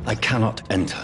I cannot enter.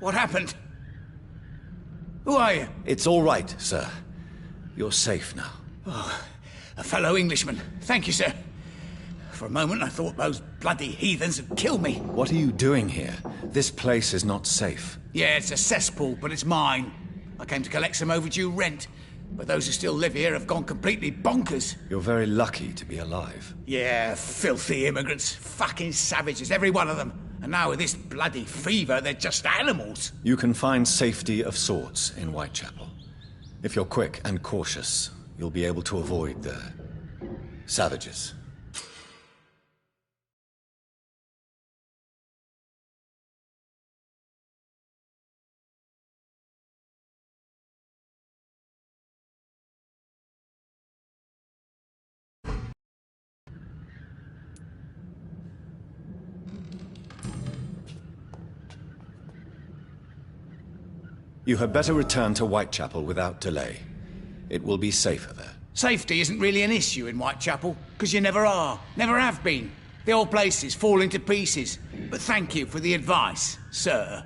What happened? Who are you? It's all right, sir. You're safe now. Oh, a fellow Englishman. Thank you, sir. For a moment I thought those bloody heathens had killed me. What are you doing here? This place is not safe. Yeah, it's a cesspool, but it's mine. I came to collect some overdue rent, but those who still live here have gone completely bonkers. You're very lucky to be alive. Yeah, filthy immigrants. Fucking savages, every one of them. And now with this bloody fever, they're just animals. You can find safety of sorts in Whitechapel. If you're quick and cautious, you'll be able to avoid the savages. You had better return to Whitechapel without delay. It will be safer there. Safety isn't really an issue in Whitechapel, because you never are. Never have been. The old place is falling to pieces. But thank you for the advice, sir.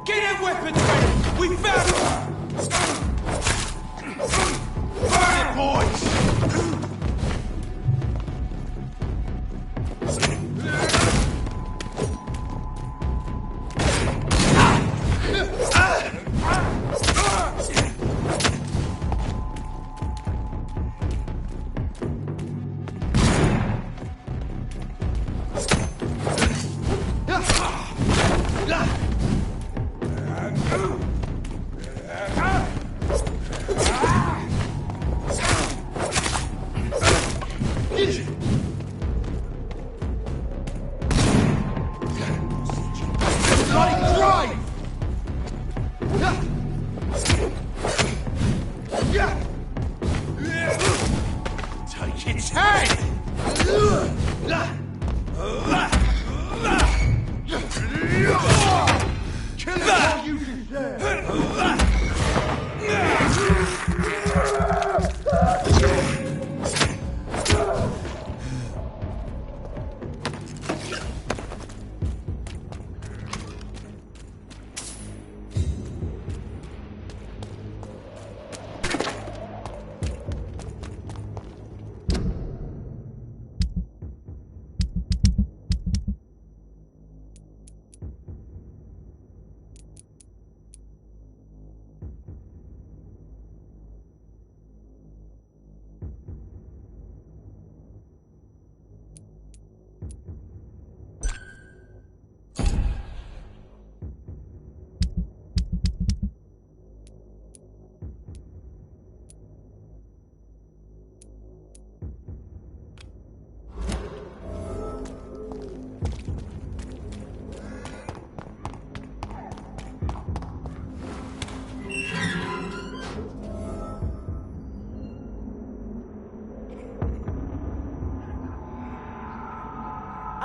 Get weapons ready! We found them! Burn it, boys!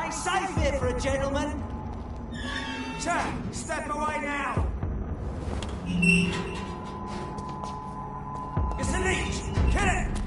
Ain't safe here for a gentleman. Chap, step away now. It's a leech. Kill it.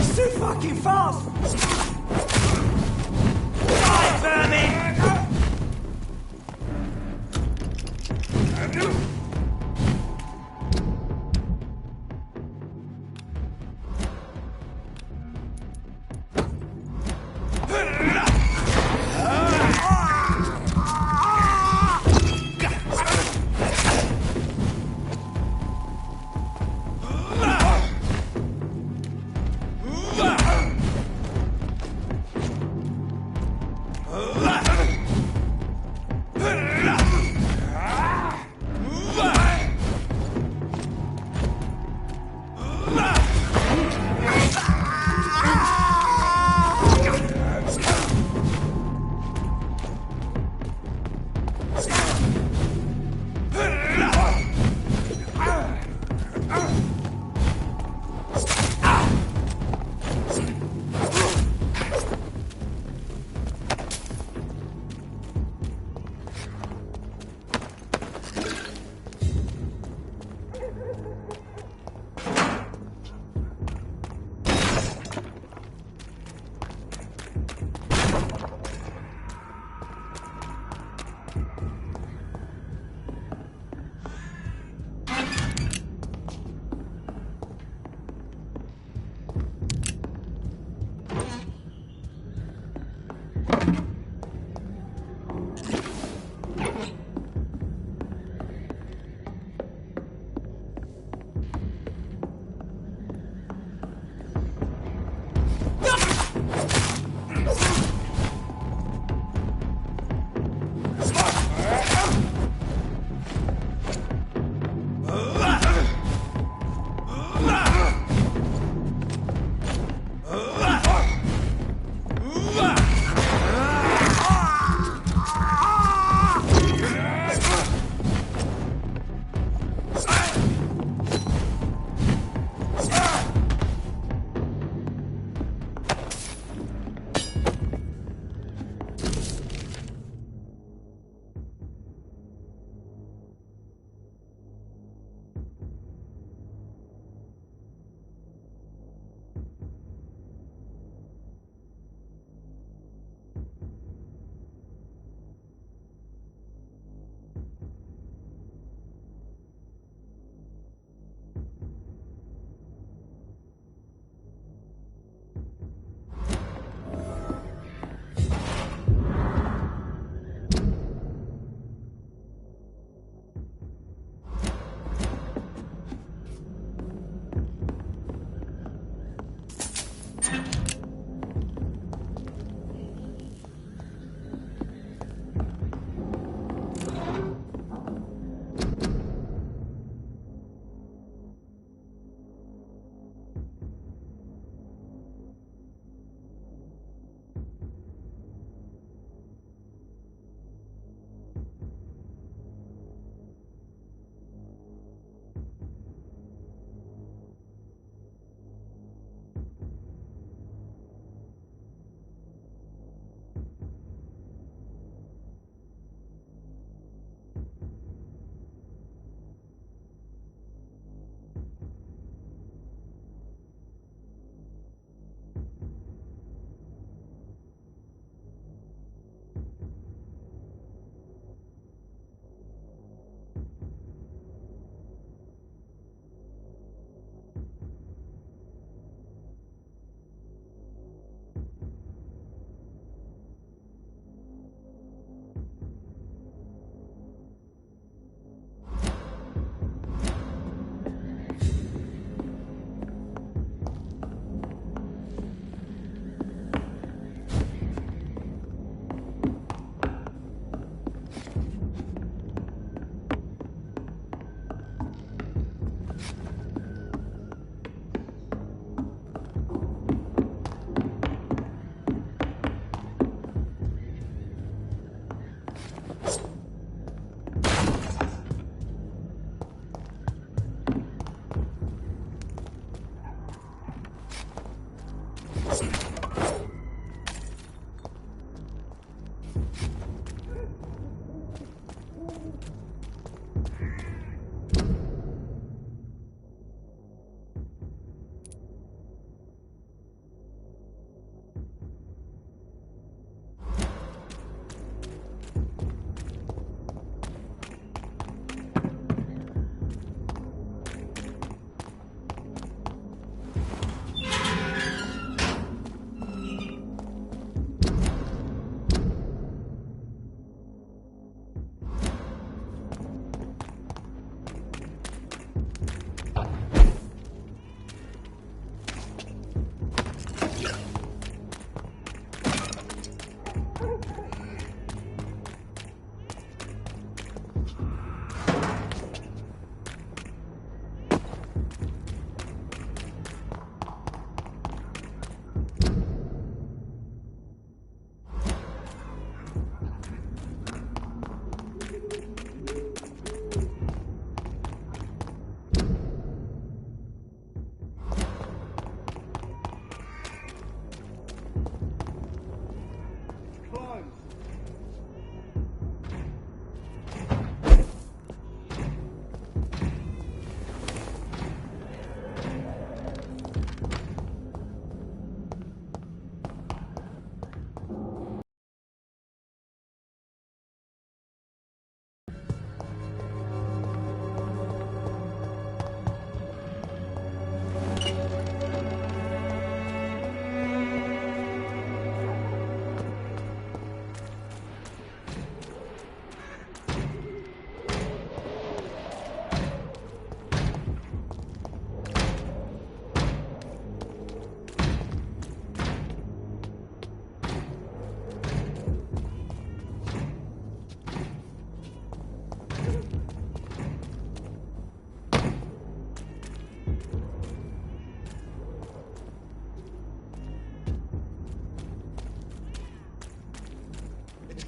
It's too fucking fast!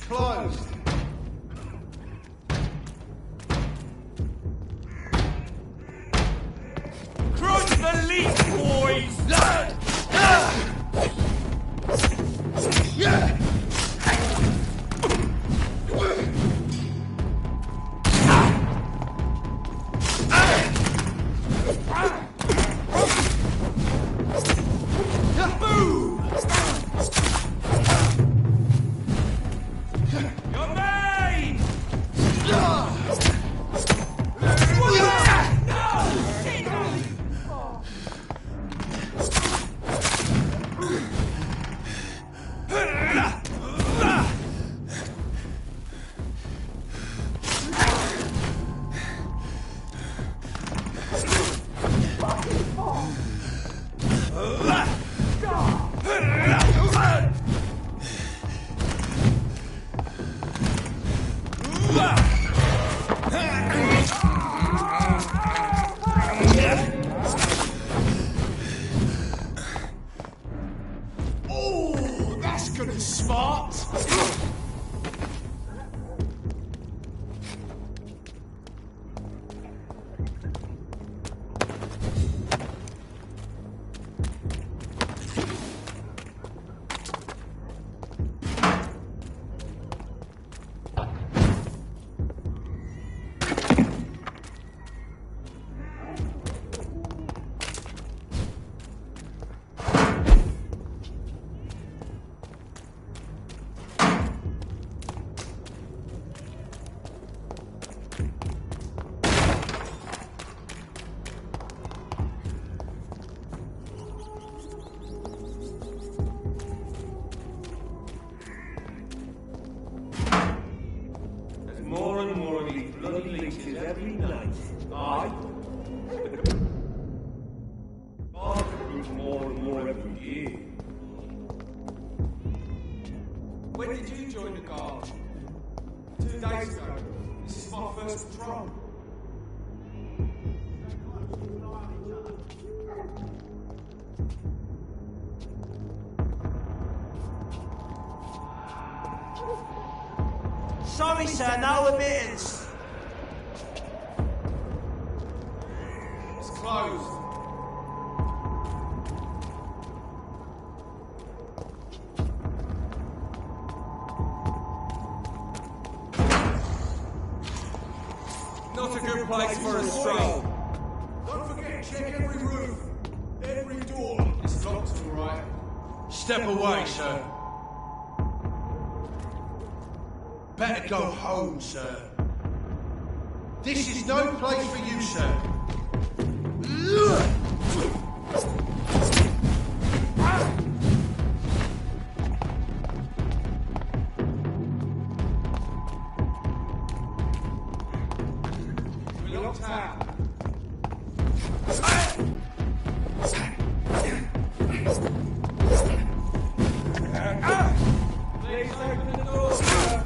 closed. Crush the leaf, boys! Oh, that's gonna smart. More and more of these bloody leeches every night. I recruit more and more every year. When did you join the guard? 2 days ago. This is my first patrol. Sorry, sir, no admittance. It's closed. Not a good place for a stroll. Don't forget, check every roof, every door. It's locked, all right. Step away, sir. Better go home, sir. This is no place for you, sir. We're locked out. Please open the door, sir.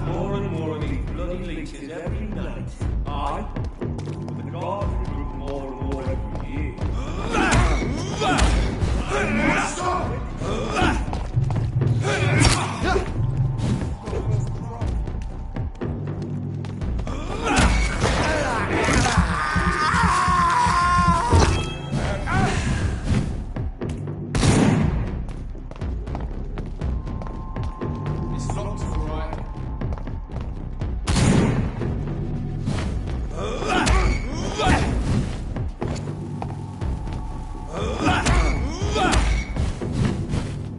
More and more of these bloody leeches every night. I the guard recruit more and more every year. It's locked, all right.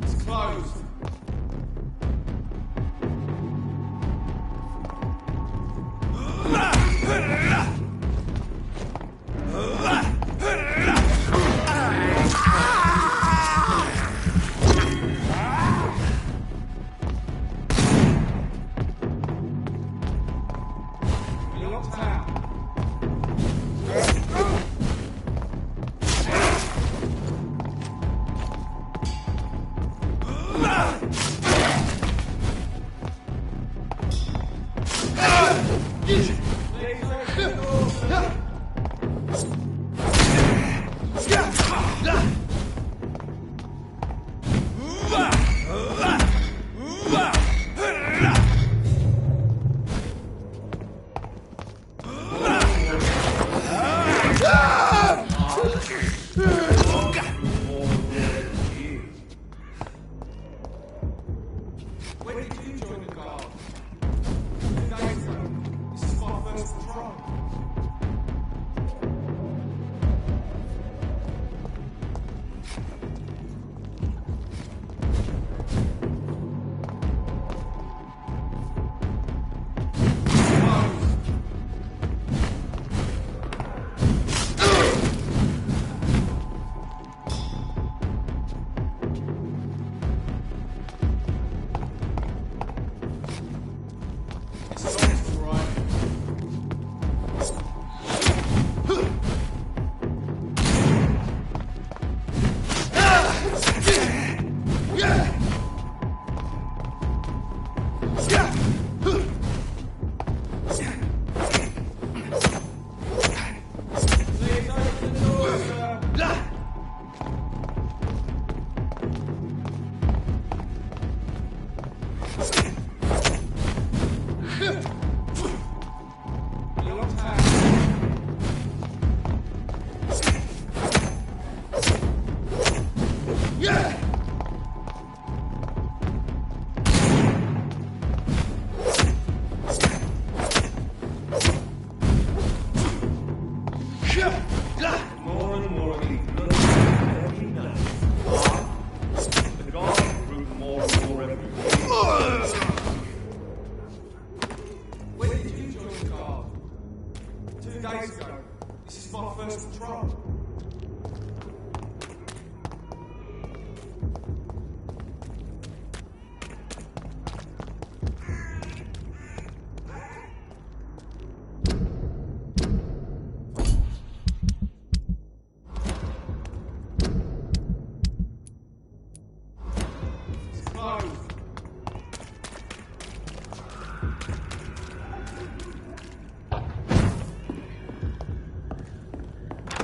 It's closed. We're locked out. When did you join the guard? 2 days ago. This is my first patrol. More and more of these bloody every night. The guards recruit more and more every day. When did you join the guard? 2 days ago. This is my first patrol.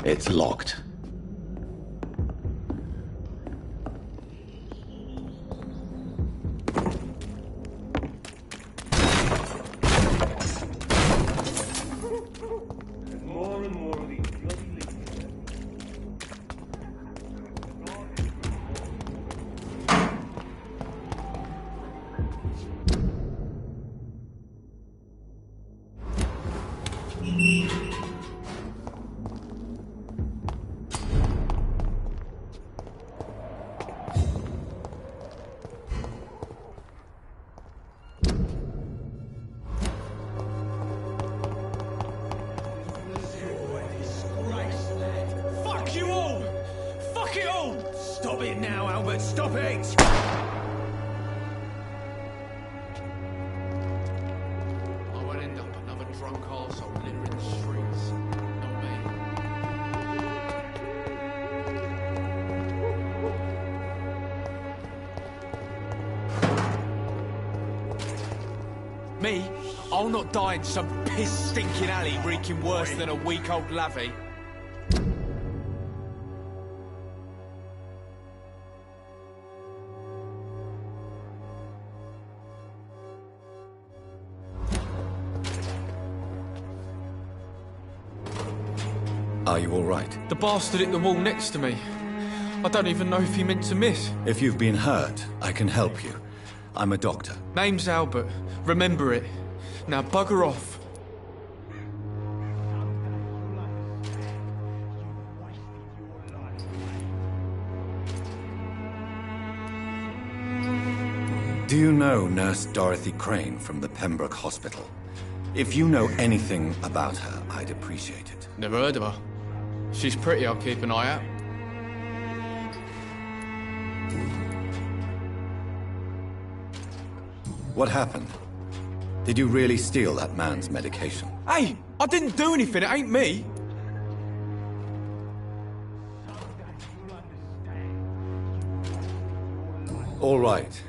It's locked. More and more of these bloody leaks. Fuck you all! Fuck it all! Stop it now, Albert, stop it! I won't end up another drunk arsehole littering the streets. Not me. Me? I'll not die in some piss-stinking alley reeking worse than a week-old lavvy. Are you all right? The bastard hit the wall next to me. I don't even know if he meant to miss. If you've been hurt, I can help you. I'm a doctor. Name's Albert. Remember it. Now bugger off. Do you know Nurse Dorothy Crane from the Pembroke Hospital? If you know anything about her, I'd appreciate it. Never heard of her. She's pretty, I'll keep an eye out. What happened? Did you really steal that man's medication? Hey, I didn't do anything, it ain't me. All right.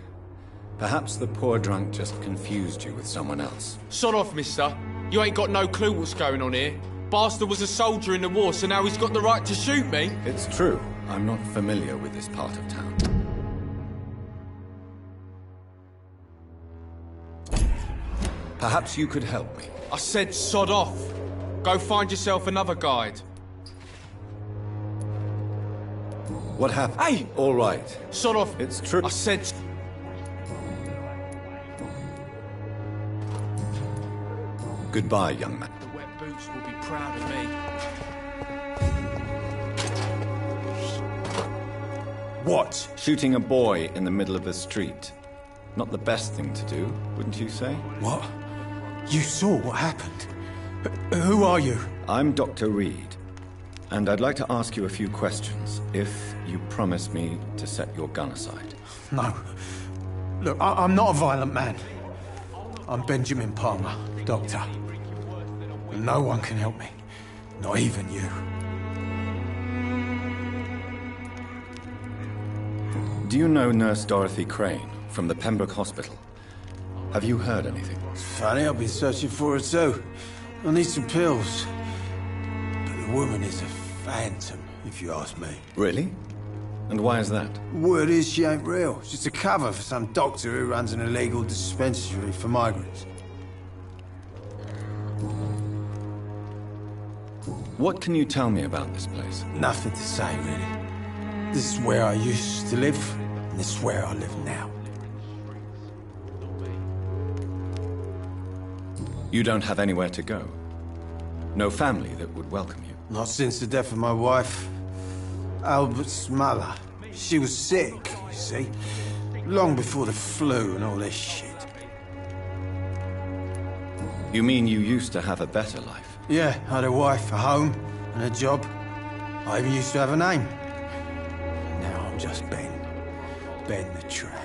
Perhaps the poor drunk just confused you with someone else. Sod off, mister. You ain't got no clue what's going on here. Bastard was a soldier in the war, so now he's got the right to shoot me. It's true. I'm not familiar with this part of town. Perhaps you could help me. I said sod off. Go find yourself another guide. What happened? Hey! All right. Sod off. It's true. I said... Goodbye, young man. The wet boots will be proud of me. What? Shooting a boy in the middle of the street. Not the best thing to do, wouldn't you say? What? You saw what happened? Who are you? I'm Dr. Reed, and I'd like to ask you a few questions, if you promise me to set your gun aside. No. Look, I'm not a violent man. I'm Benjamin Palmer, doctor. And no one can help me. Not even you. Do you know Nurse Dorothy Crane from the Pembroke Hospital? Have you heard anything? It's funny, I've been searching for her too. I need some pills. But the woman is a phantom, if you ask me. Really? And why is that? Word is she ain't real. She's just a cover for some doctor who runs an illegal dispensary for migrants. What can you tell me about this place? Nothing to say, really. This is where I used to live, and this is where I live now. You don't have anywhere to go? No family that would welcome you? Not since the death of my wife, Albert's mother. She was sick, you see. Long before the flu and all this shit. You mean you used to have a better life? Yeah, I had a wife, a home, and a job. I even used to have a name. Now I'm just Ben. Ben the Tramp.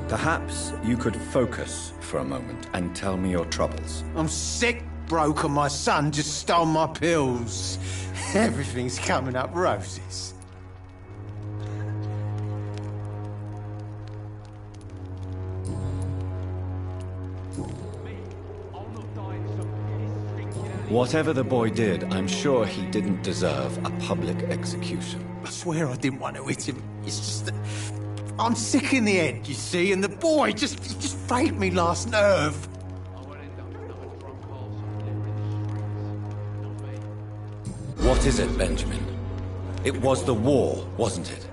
Perhaps you could focus for a moment and tell me your troubles. I'm sick, broke, and my son just stole my pills. Everything's coming up roses. Whatever the boy did, I'm sure he didn't deserve a public execution. I swear I didn't want to hit him. It's just that I'm sick in the head, you see, and the boy just frayed me last nerve. What is it, Benjamin? It was the war, wasn't it?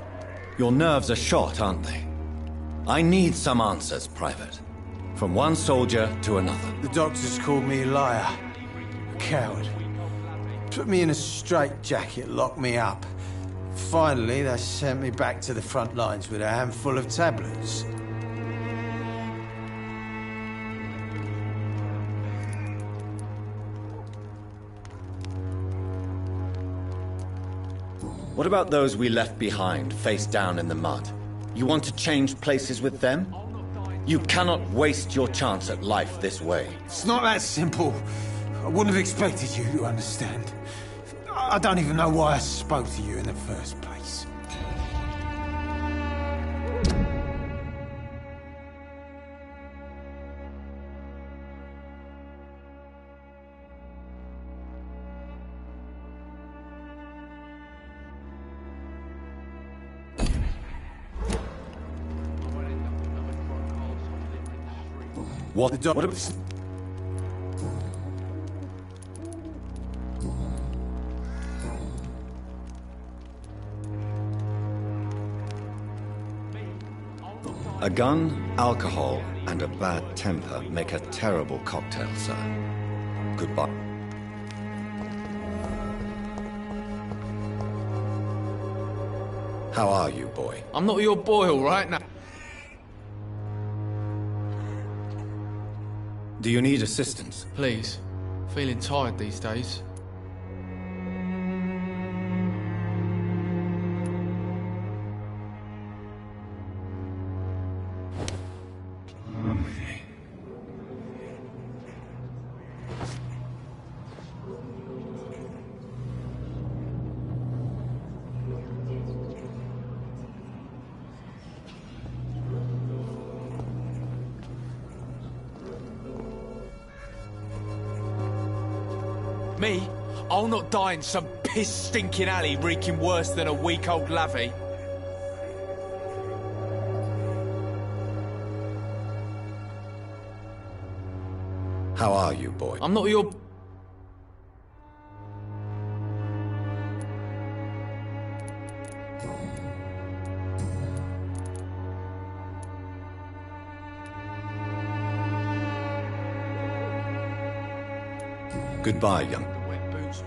Your nerves are shot, aren't they? I need some answers, Private. From one soldier to another. The doctors called me a liar. A coward. Put me in a straitjacket, locked me up. Finally, they sent me back to the front lines with a handful of tablets. What about those we left behind, face down in the mud? You want to change places with them? You cannot waste your chance at life this way. It's not that simple. I wouldn't have expected you to understand. I don't even know why I spoke to you in the first place. What? A gun, alcohol, and a bad temper make a terrible cocktail, sir. Goodbye. How are you, boy? I'm not your boy, all right? Now, Do you need assistance? please. Feeling tired these days. Me? I'll not die in some piss-stinking alley reeking worse than a week-old lavvy. How are you, boy? I'm not your... Goodbye, young. Wet boots.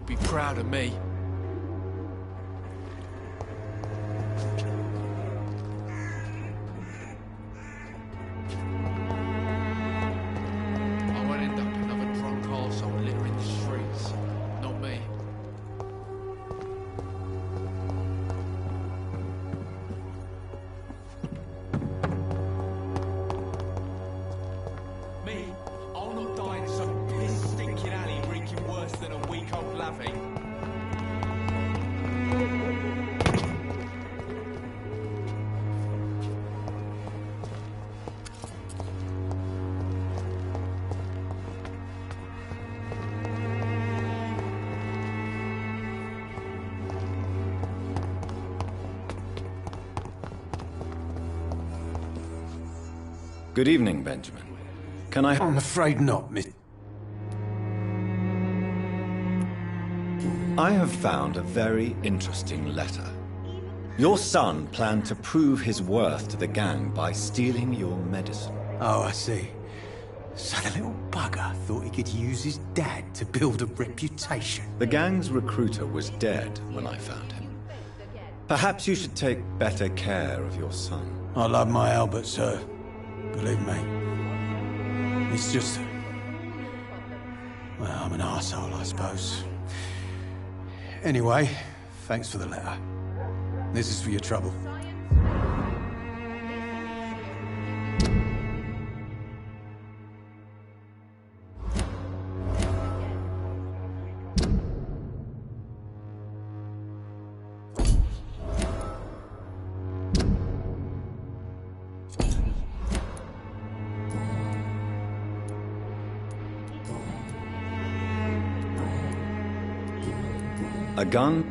Be proud of me. I won't end up another drunk arsehole littering the streets. Not me. Me? I'll not die in some piss-stinking alley reeking worse than a week-old lavvy. Good evening, Benjamin. Can I... I'm afraid not, miss. I have found a very interesting letter. Your son planned to prove his worth to the gang by stealing your medicine. Oh, I see. So the little bugger thought he could use his dad to build a reputation. The gang's recruiter was dead when I found him. Perhaps you should take better care of your son. I love my Albert, sir. Believe me. It's just... well, I'm an arsehole, I suppose. Anyway, thanks for the letter. This is for your trouble. A gun?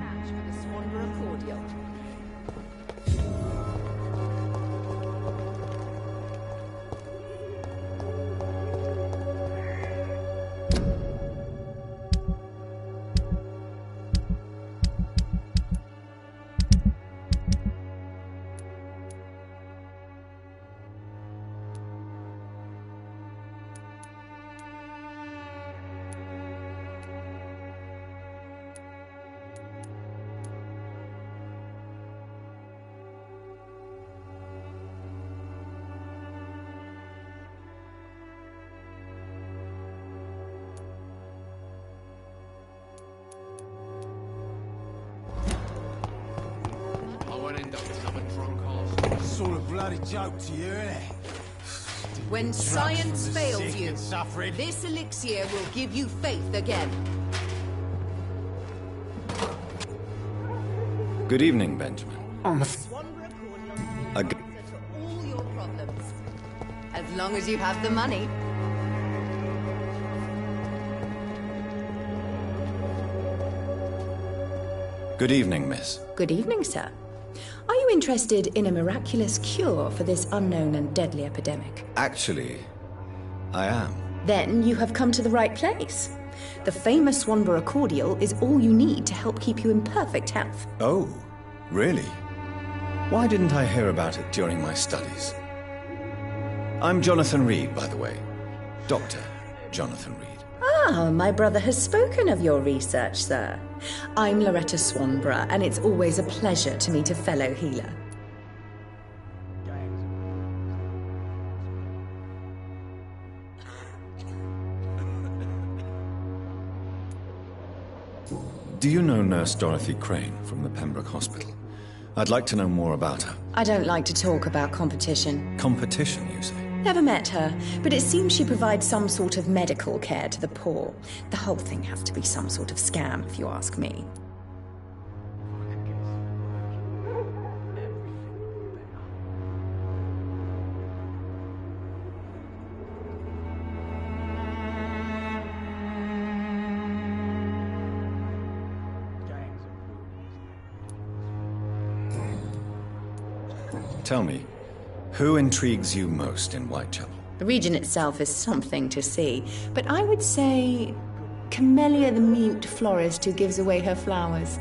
It's all a bloody joke to you, isn't it? When science fails sick you, and suffering. this elixir will give you faith again. Good evening, Benjamin. Swanborough Cordial is the answer to all your problems. As long as you have the money. Good evening, miss. Good evening, sir. Are you interested in a miraculous cure for this unknown and deadly epidemic? Actually, I am. Then you have come to the right place. The famous Swanborough Cordial is all you need to help keep you in perfect health. Oh, really? Why didn't I hear about it during my studies? I'm Jonathan Reed, by the way. Dr. Jonathan Reed. Ah, my brother has spoken of your research, sir. I'm Loretta Swanborough, and it's always a pleasure to meet a fellow healer. Do you know Nurse Dorothy Crane from the Pembroke Hospital? I'd like to know more about her. I don't like to talk about competition. Competition, you say? Never met her, but it seems she provides some sort of medical care to the poor. The whole thing has to be some sort of scam, if you ask me. Tell me, who intrigues you most in Whitechapel? The region itself is something to see, but I would say Camellia the mute florist who gives away her flowers.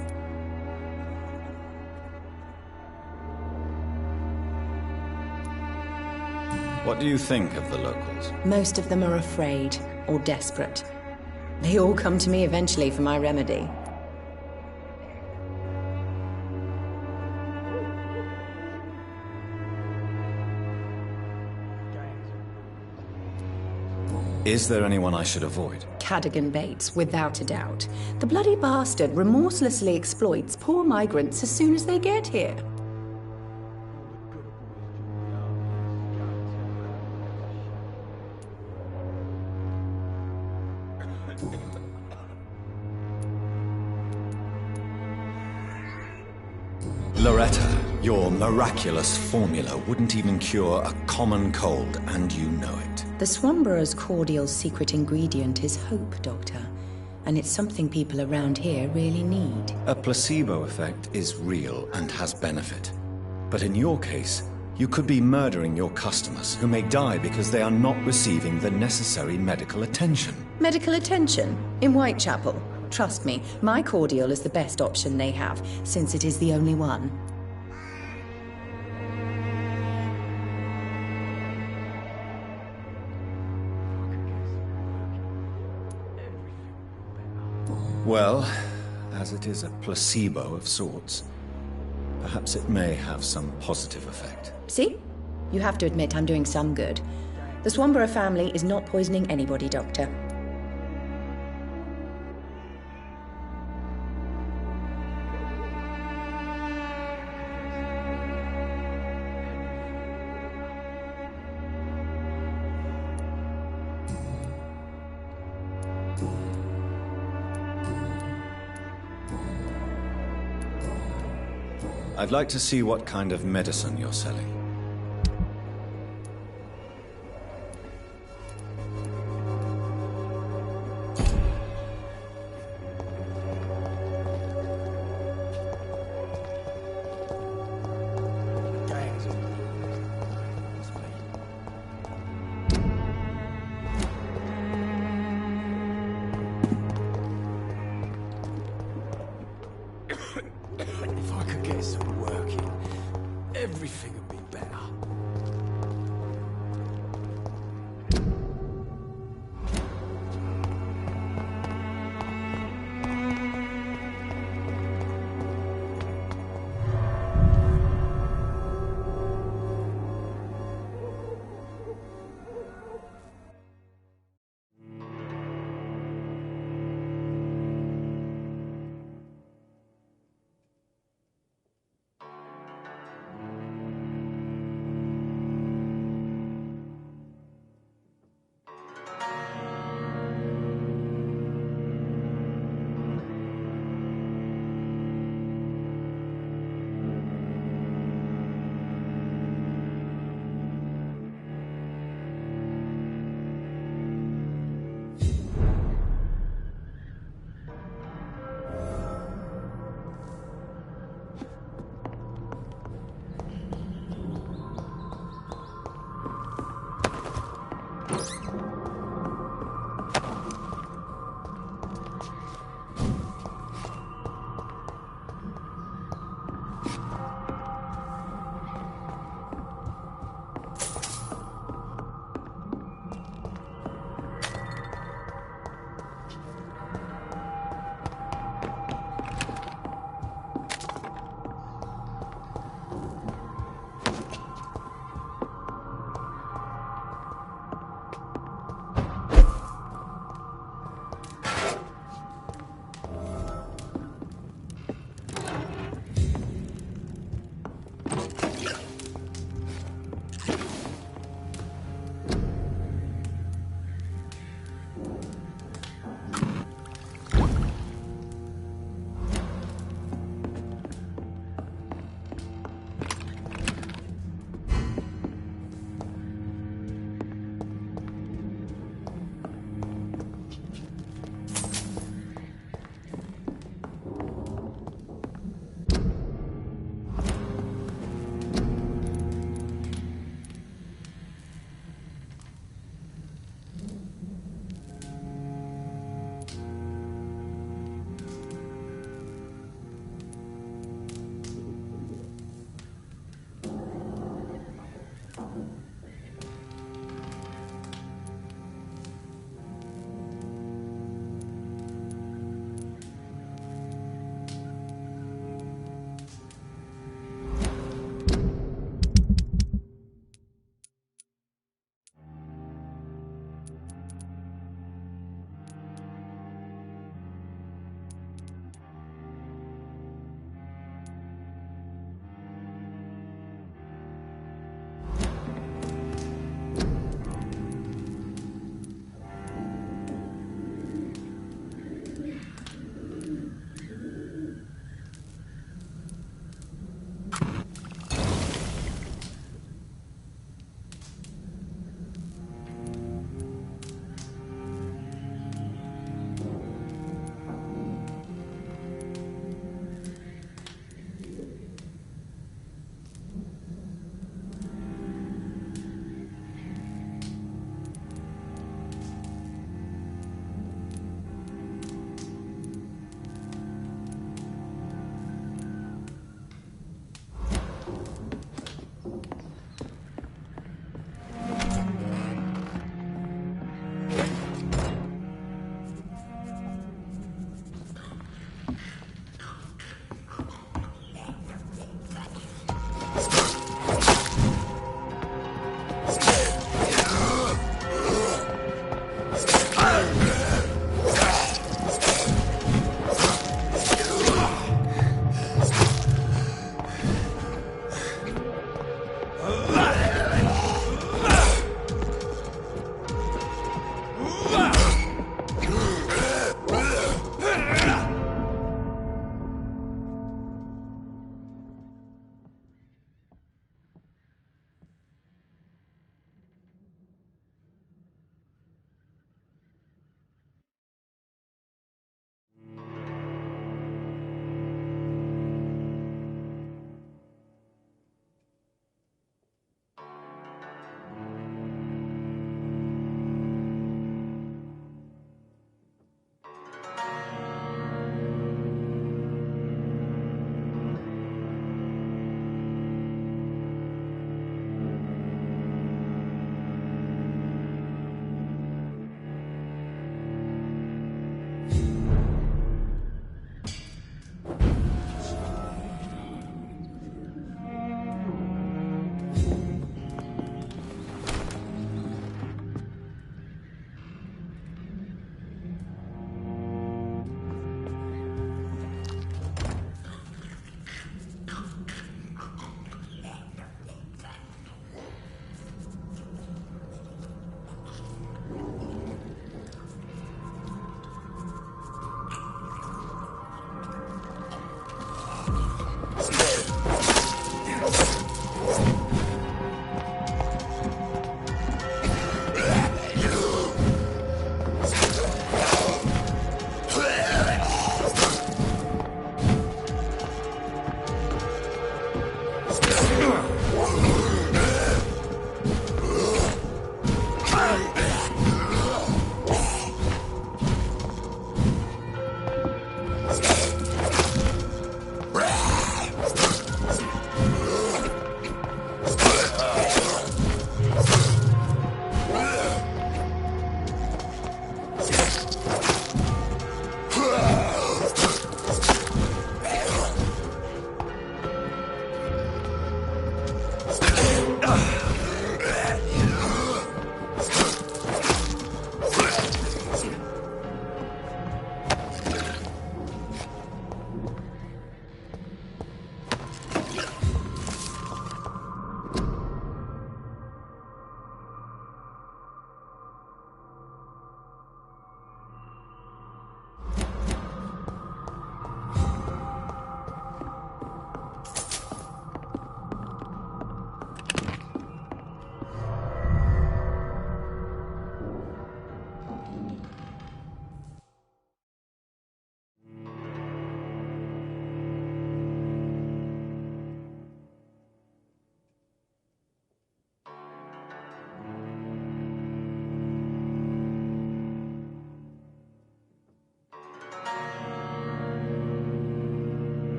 What do you think of the locals? Most of them are afraid or desperate. They all come to me eventually for my remedy. Is there anyone I should avoid? Cadogan Bates, without a doubt. The bloody bastard remorselessly exploits poor migrants as soon as they get here. Loretta, your miraculous formula wouldn't even cure a common cold, and you know it. The Swamborough's cordial secret ingredient is hope, Doctor. And it's something people around here really need. A placebo effect is real and has benefit. But in your case, you could be murdering your customers, who may die because they are not receiving the necessary medical attention. Medical attention? In Whitechapel? Trust me, my cordial is the best option they have, since it is the only one. Well, as it is a placebo of sorts, perhaps it may have some positive effect. See? You have to admit I'm doing some good. The Swamborough family is not poisoning anybody, Doctor. I'd like to see what kind of medicine you're selling. If I could get some work in, everything would be better.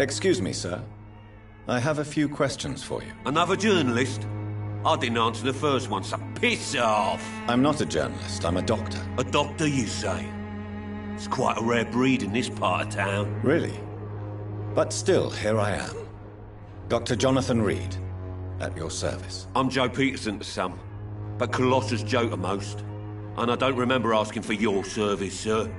Excuse me, sir. I have a few questions for you. Another journalist? I didn't answer the first one, so piss off! I'm not a journalist, I'm a doctor. A doctor, you say? It's quite a rare breed in this part of town. Really? But still, here I am. Dr. Jonathan Reed, at your service. I'm Joe Peterson to some, but Colossus Joe to most. And I don't remember asking for your service, sir.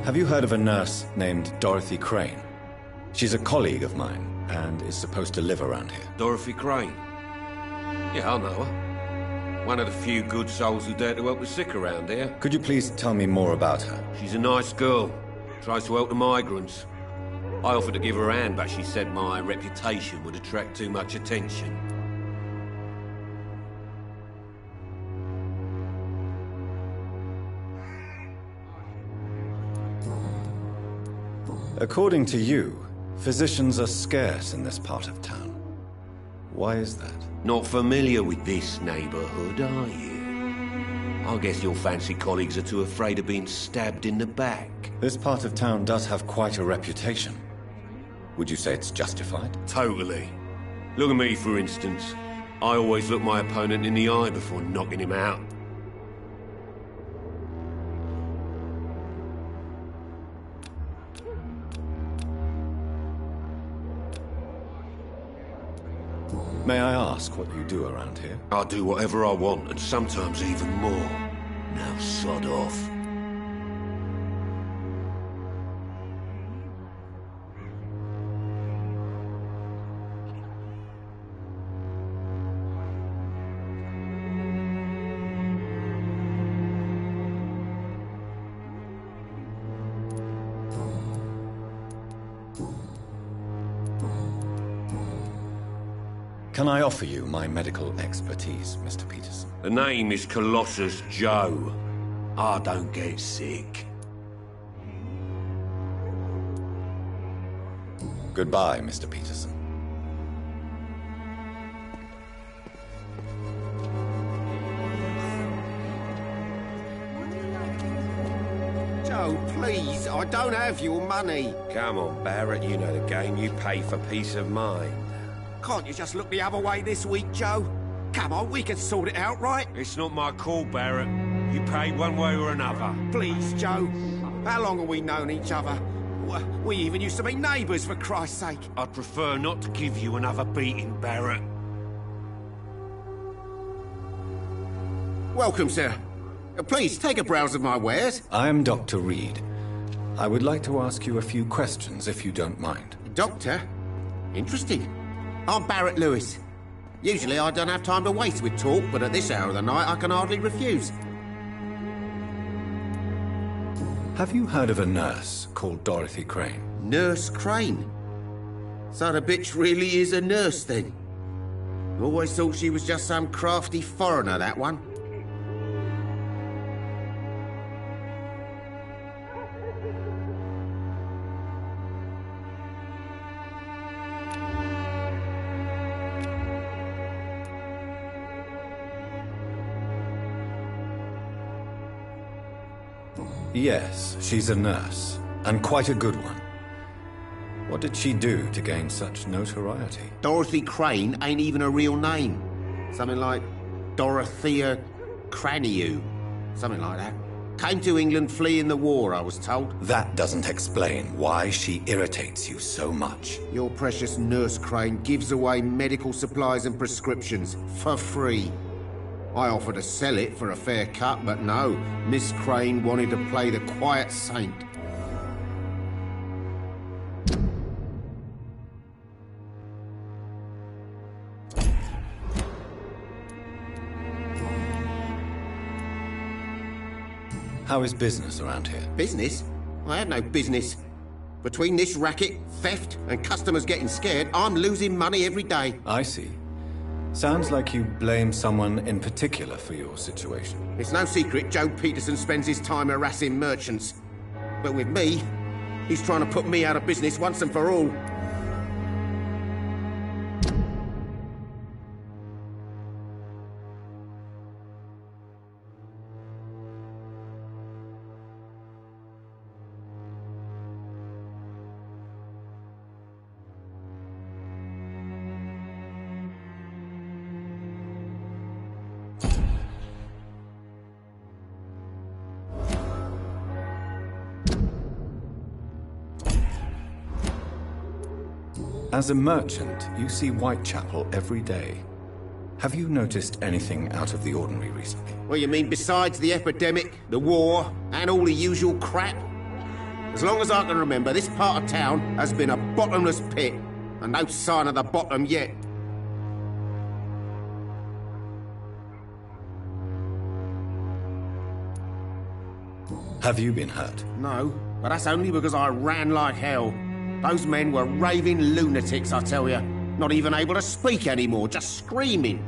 Have you heard of a nurse named Dorothy Crane? She's a colleague of mine, and is supposed to live around here. Dorothy Crane? Yeah, I know her. One of the few good souls who dare to help the sick around here. Could you please tell me more about her? She's a nice girl. Tries to help the migrants. I offered to give her a hand, but she said my reputation would attract too much attention. According to you, physicians are scarce in this part of town. Why is that? Not familiar with this neighborhood, are you? I guess your fancy colleagues are too afraid of being stabbed in the back. This part of town does have quite a reputation. Would you say it's justified? Totally. Look at me, for instance. I always look my opponent in the eye before knocking him out. May I ask what you do around here? I do whatever I want, and sometimes even more. Now sod off. Can I offer you my medical expertise, Mr. Peterson? The name is Colossus Joe. I don't get sick. Goodbye, Mr. Peterson. Joe, please, I don't have your money. Come on, Barrett, you know the game. You pay for peace of mind. Can't you just look the other way this week, Joe? Come on, we can sort it out, right? It's not my call, Barrett. You pay one way or another. Please, Joe. How long have we known each other? We even used to be neighbours, for Christ's sake. I'd prefer not to give you another beating, Barrett. Welcome, sir. Please, take a browse of my wares. I am Dr. Reed. I would like to ask you a few questions, if you don't mind. Doctor? Interesting. I'm Barrett Lewis. Usually I don't have time to waste with talk, but at this hour of the night I can hardly refuse. Have you heard of a nurse called Dorothy Crane? Nurse Crane? So the bitch really is a nurse, then? Always thought she was just some crafty foreigner, that one. Yes, she's a nurse, and quite a good one. What did she do to gain such notoriety? Dorothy Crane ain't even a real name. Something like Dorothea Craniu. Something like that. Came to England fleeing the war, I was told. That doesn't explain why she irritates you so much. Your precious Nurse Crane gives away medical supplies and prescriptions for free. I offered to sell it for a fair cut, but no. Miss Crane wanted to play the quiet saint. How is business around here? Business? I have no business. Between this racket, theft, and customers getting scared, I'm losing money every day. I see. Sounds like you blame someone in particular for your situation. It's no secret Joe Peterson spends his time harassing merchants. But with me, he's trying to put me out of business once and for all. As a merchant, you see Whitechapel every day. Have you noticed anything out of the ordinary recently? Well, you mean besides the epidemic, the war, and all the usual crap? As long as I can remember, this part of town has been a bottomless pit, and no sign of the bottom yet. Have you been hurt? No, but that's only because I ran like hell. Those men were raving lunatics, I tell you. Not even able to speak anymore, just screaming.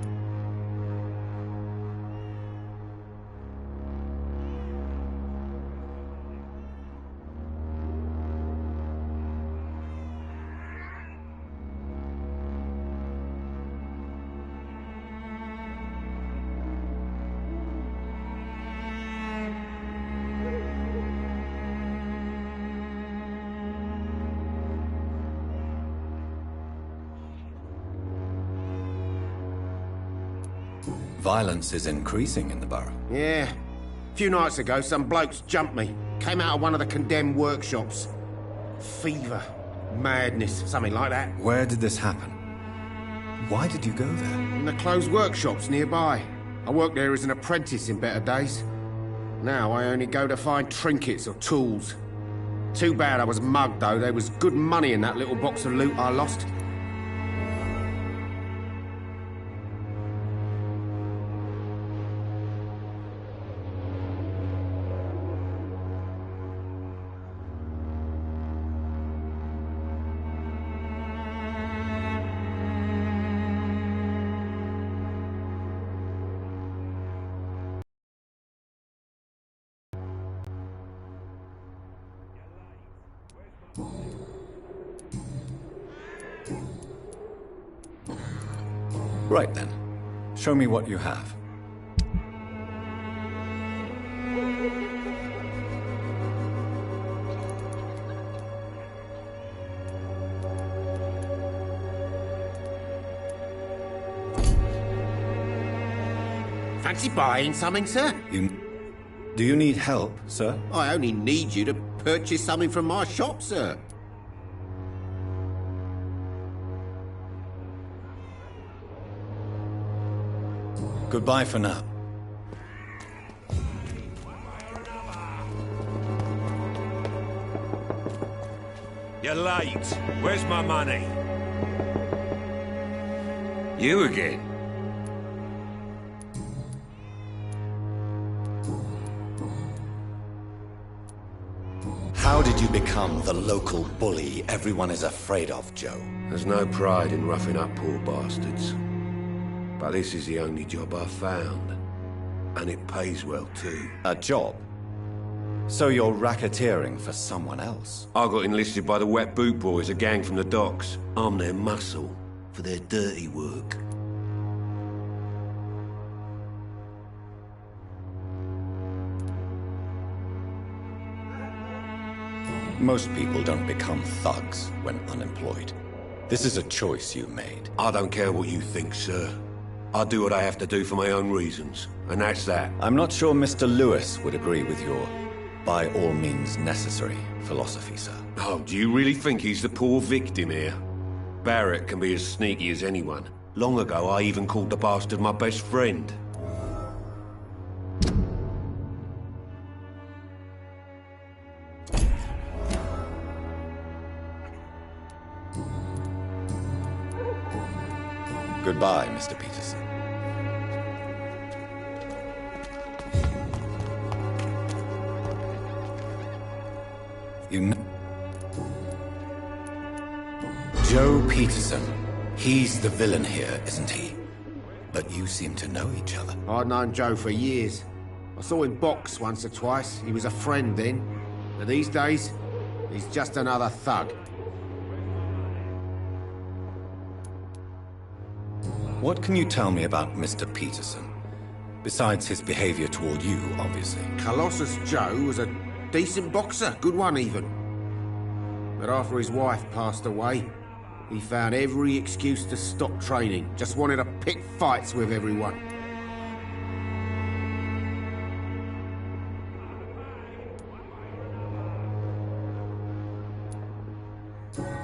Violence is increasing in the borough. Yeah. A few nights ago, some blokes jumped me. Came out of one of the condemned workshops. Fever. Madness. Something like that. Where did this happen? Why did you go there? In the closed workshops nearby. I worked there as an apprentice in better days. Now I only go to find trinkets or tools. Too bad I was mugged, though. There was good money in that little box of loot I lost. Right then. Show me what you have. Fancy buying something, sir? Do you need help, sir? I only need you to purchase something from my shop, sir. Goodbye for now. You're late. Where's my money? You again? How did you become the local bully everyone is afraid of, Joe? There's no pride in roughing up poor bastards. But this is the only job I've found. And it pays well, too. A job? So you're racketeering for someone else? I got enlisted by the Wet Boot Boys, a gang from the docks. I'm their muscle for their dirty work. Most people don't become thugs when unemployed. This is a choice you made. I don't care what you think, sir. I do what I have to do for my own reasons, and that's that. I'm not sure Mr. Lewis would agree with your by all means necessary philosophy, sir. Oh, do you really think he's the poor victim here? Barrett can be as sneaky as anyone. Long ago, I even called the bastard my best friend. Goodbye, Mr. Peterson. You know... Joe Peterson. He's the villain here, isn't he? But you seem to know each other. I'd known Joe for years. I saw him box once or twice. He was a friend then. But these days, he's just another thug. What can you tell me about Mr. Peterson? Besides his behavior toward you, obviously. Colossus Joe was a decent boxer, good one even. But after his wife passed away, he found every excuse to stop training. Just wanted to pick fights with everyone.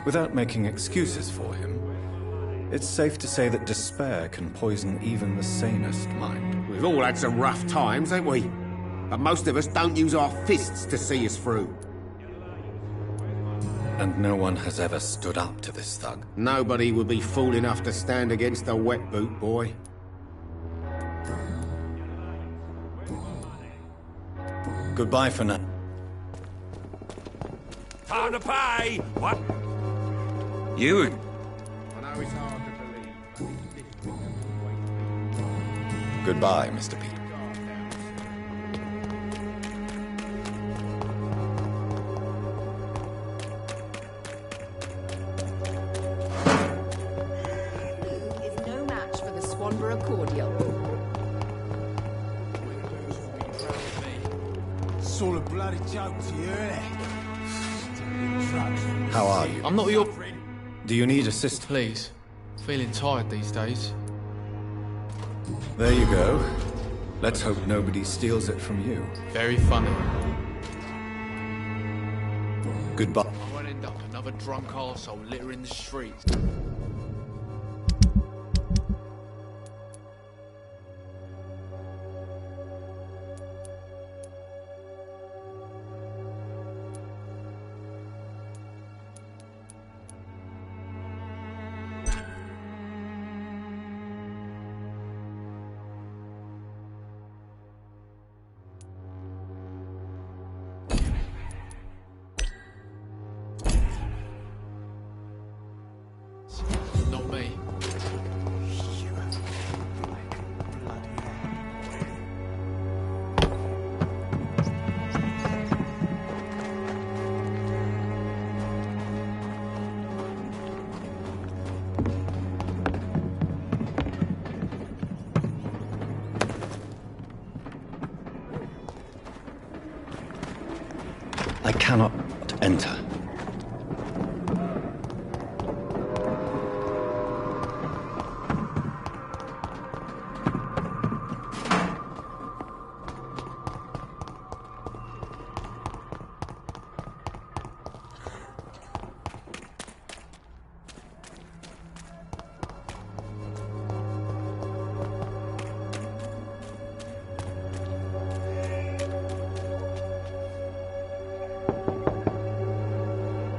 Without making excuses for him, it's safe to say that despair can poison even the sanest mind. We've all had some rough times, ain't we? But most of us don't use our fists to see us through. And no one has ever stood up to this thug. Nobody would be fool enough to stand against a wet boot boy. Goodbye for now. Time to pay! What? You? I know it's hard to believe, but it's difficult to wait. Goodbye, Mr. Peter. Is no match for the Swanborough cordial. It's all a bloody joke to you, isn't it? How are you? I'm not your... Do you need assistance? Please. Feeling tired these days. There you go. Let's hope nobody steals it from you. Very funny. Goodbye. I won't end up another drunk arsehole littering the streets. Not me. I cannot enter.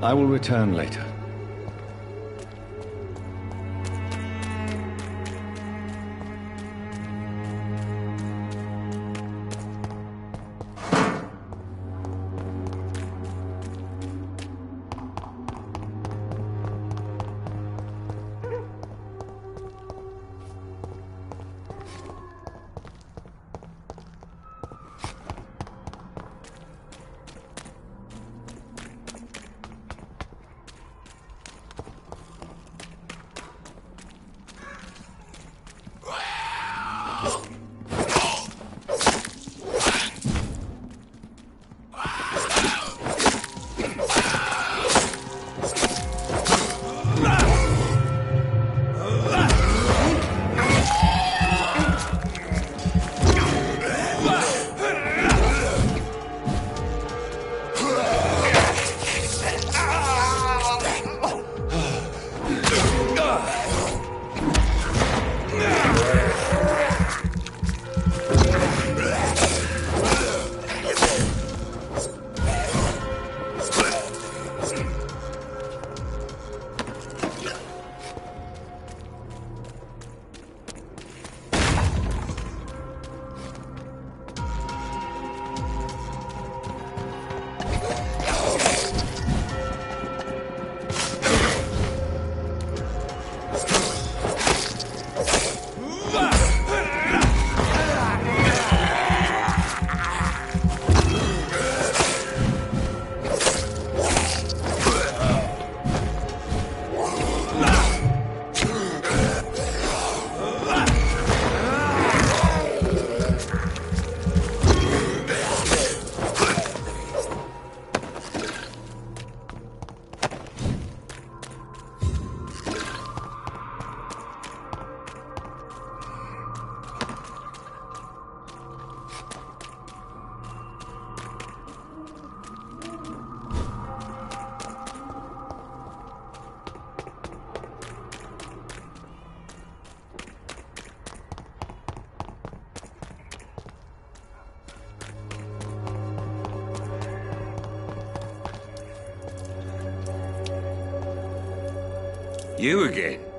I will return later. You again?